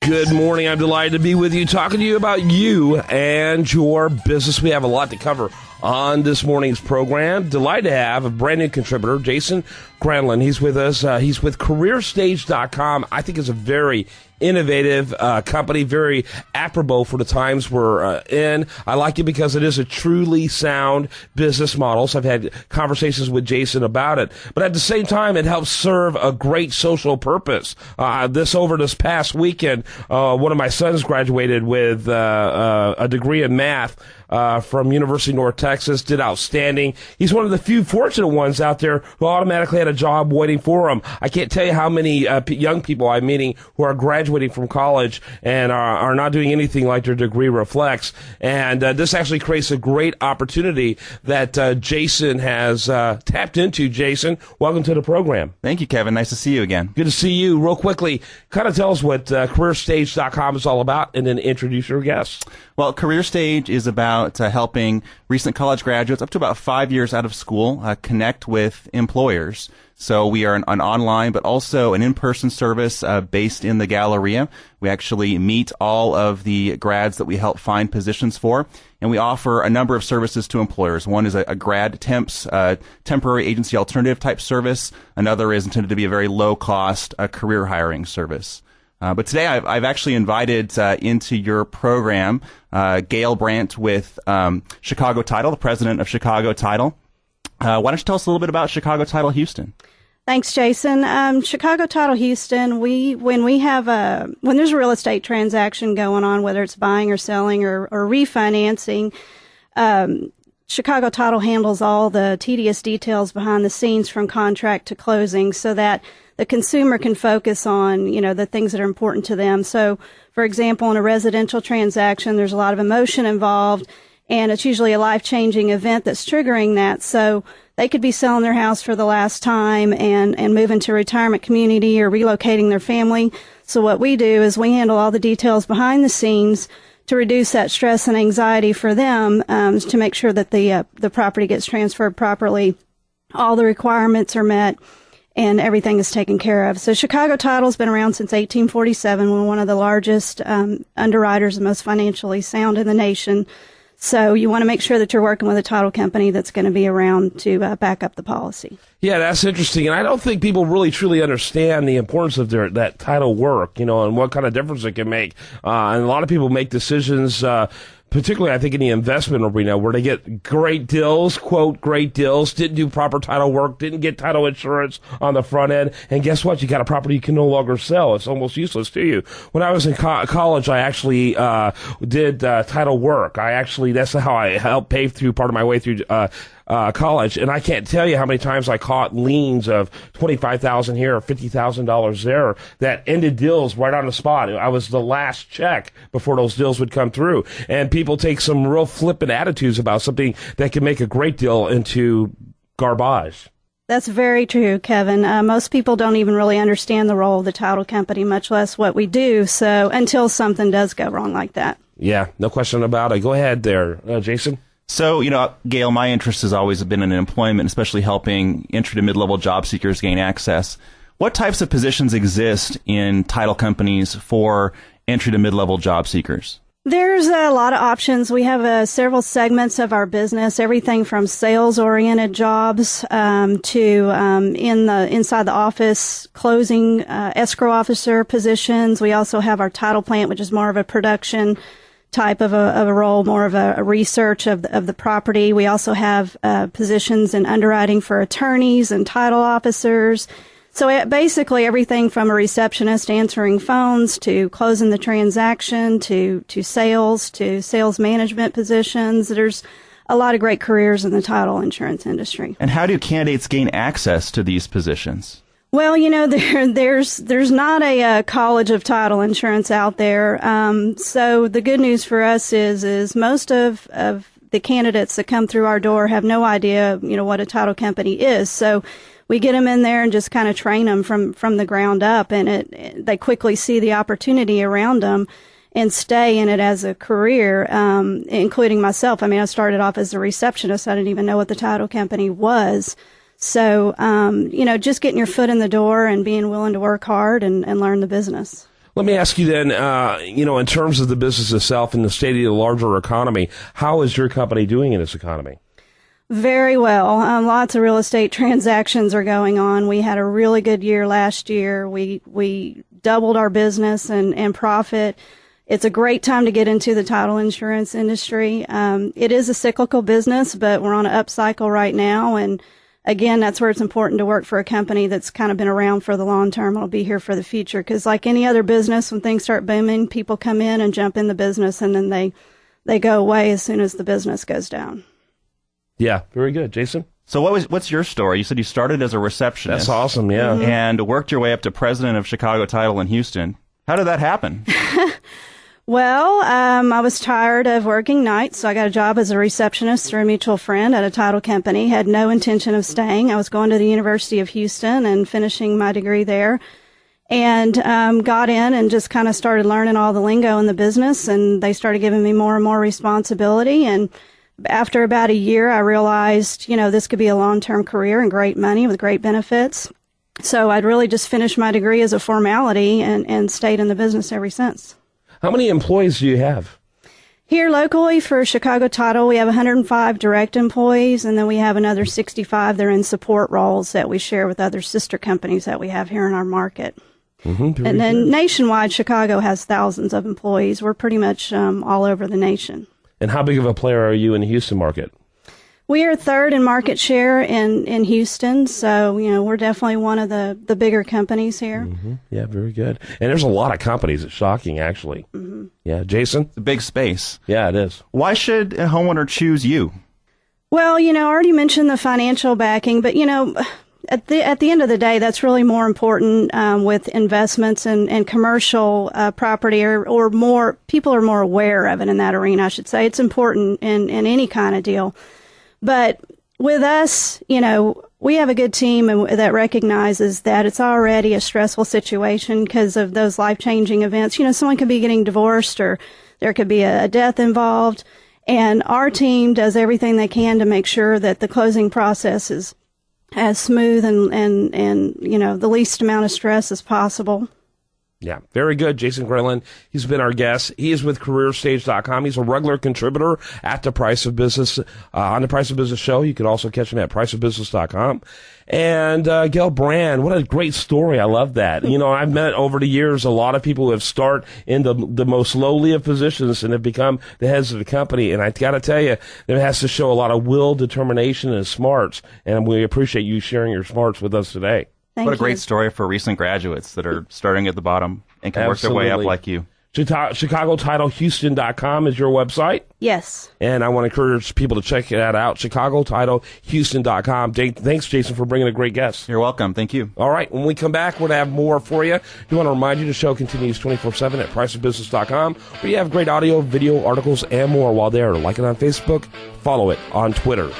Good morning. I'm delighted to be with you, talking to you about you and your business. We have a lot to cover on this morning's program. Delighted to have a brand new contributor, Jason Granlund. He's with us. He's with CareerStage.com. I think it's a very innovative company, very apropos for the times we're in. I like it because it is a truly sound business model. So I've had conversations with Jason about it. But at the same time, it helps serve a great social purpose. Over this past weekend, one of my sons graduated with a degree in math from University of North Texas, did outstanding. He's one of the few fortunate ones out there who automatically had a job waiting for him. I can't tell you how many young people I'm meeting who are graduating from college and are not doing anything like their degree reflects. And this actually creates a great opportunity that Jason has tapped into. Jason, welcome to the program. Thank you, Kevin. Nice to see you again. Good to see you. Real quickly, kind of tell us what CareerStage.com is all about, and then introduce your guests. Well, CareerStage is about helping recent college graduates up to about 5 years out of school connect with employers. So we are an online but also an in-person service based in the Galleria. We actually meet all of the grads that we help find positions for, and we offer a number of services to employers. One is a grad temps, temporary agency alternative type service. Another is intended to be a very low-cost career hiring service. But today I've actually invited into your program Gayle Brandt with Chicago Title, the president of Chicago Title. Why don't you tell us a little bit about Chicago Title Houston? Thanks, Jason. Chicago Title Houston, when there's a real estate transaction going on, whether it's buying or selling or refinancing, Chicago Title handles all the tedious details behind the scenes from contract to closing so that the consumer can focus on, the things that are important to them. So, for example, in a residential transaction, there's a lot of emotion involved, and it's usually a life-changing event that's triggering that. So they could be selling their house for the last time and moving to a retirement community or relocating their family. So what we do is we handle all the details behind the scenes to reduce that stress and anxiety for them, to make sure that the property gets transferred properly, all the requirements are met, and everything is taken care of. So Chicago Title's been around since 1847. We're one of the largest underwriters and most financially sound in the nation. So you want to make sure that you're working with a title company that's going to be around to back up the policy. Yeah, that's interesting. And I don't think people really truly understand the importance of that title work, and what kind of difference it can make. And a lot of people make decisions, particularly, I think, in the investment arena, where they get great deals, quote, great deals, didn't do proper title work, didn't get title insurance on the front end, and guess what? You got a property you can no longer sell. It's almost useless to you. When I was in college, I actually did title work. That's how I helped pay through part of my way through college, and I can't tell you how many times I caught liens of $25,000 here or $50,000 there that ended deals right on the spot. I was the last check before those deals would come through, and people take some real flippant attitudes about something that can make a great deal into garbage. That's very true, Kevin. Most people don't even really understand the role of the title company, much less what we do. So until something does go wrong like that. Yeah, no question about it. Go ahead there, Jason. So, Gayle, my interest has always been in employment, especially helping entry to mid-level job seekers gain access. What types of positions exist in title companies for entry to mid-level job seekers? There's a lot of options. We have several segments of our business, everything from sales-oriented jobs to inside the office closing escrow officer positions. We also have our title plant, which is more of a production type of a role, more of a research of the property. We also have positions in underwriting for attorneys and title officers. So basically everything from a receptionist answering phones to closing the transaction to sales management positions. There's a lot of great careers in the title insurance industry. And how do candidates gain access to these positions? Well, there's not a college of title insurance out there. So the good news for us is most of the candidates that come through our door have no idea, what a title company is. So we get them in there and just kind of train them from the ground up, and they quickly see the opportunity around them and stay in it as a career, including myself. I started off as a receptionist. I didn't even know what the title company was. So, just getting your foot in the door and being willing to work hard and learn the business. Let me ask you then, in terms of the business itself and the state of the larger economy, how is your company doing in this economy? Very well. Lots of real estate transactions are going on. We had a really good year last year. We doubled our business and profit. It's a great time to get into the title insurance industry. It is a cyclical business, but we're on an up cycle right now. And again, that's where it's important to work for a company that's kind of been around for the long term. It'll be here for the future. Because like any other business, when things start booming, people come in and jump in the business, and then they go away as soon as the business goes down. Yeah, very good. Jason? So what's your story? You said you started as a receptionist. That's awesome, yeah. Mm-hmm. And worked your way up to president of Chicago Title in Houston. How did that happen? Well, I was tired of working nights, so I got a job as a receptionist through a mutual friend at a title company. Had no intention of staying. I was going to the University of Houston and finishing my degree there. And got in and just kind of started learning all the lingo in the business, and they started giving me more and more responsibility. And after about a year, I realized, this could be a long-term career and great money with great benefits. So I'd really just finished my degree as a formality and stayed in the business ever since. How many employees do you have? Here locally for Chicago Title, we have 105 direct employees, and then we have another 65 that are in support roles that we share with other sister companies that we have here in our market. Mm-hmm, and then nationwide, Chicago has thousands of employees. We're pretty much all over the nation. And how big of a player are you in the Houston market? We are third in market share in Houston, so we're definitely one of the bigger companies here. Mm-hmm. Yeah, very good. And there's a lot of companies. It's shocking, actually. Mm-hmm. Yeah, Jason? It's a big space. Yeah, it is. Why should a homeowner choose you? Well, I already mentioned the financial backing, but at the end of the day, that's really more important with investments and commercial property, or more people are more aware of it in that arena. I should say it's important in any kind of deal. But with us, we have a good team that recognizes that it's already a stressful situation because of those life-changing events. Someone could be getting divorced, or there could be a death involved. And our team does everything they can to make sure that the closing process is as smooth and the least amount of stress as possible. Yeah, very good. Jason Granlund, he's been our guest. He is with CareerStage.com. He's a regular contributor at The Price of Business, on The Price of Business show. You can also catch him at PriceOfBusiness.com. And Gayle Brand, what a great story. I love that. I've met over the years a lot of people who have started in the most lowly of positions and have become the heads of the company. And I got to tell you, it has to show a lot of will, determination, and smarts. And we appreciate you sharing your smarts with us today. Thank What a you. great story for recent graduates that are starting at the bottom and can work their way up like you. ChicagoTitleHouston.com is your website. Yes. And I want to encourage people to check that out, ChicagoTitleHouston.com. Thanks, Jason, for bringing a great guest. You're welcome. Thank you. All right. When we come back, we're going to have more for you. We want to remind you the show continues 24/7 at PriceOfBusiness.com, where you have great audio, video, articles, and more while there. Like it on Facebook, follow it on Twitter.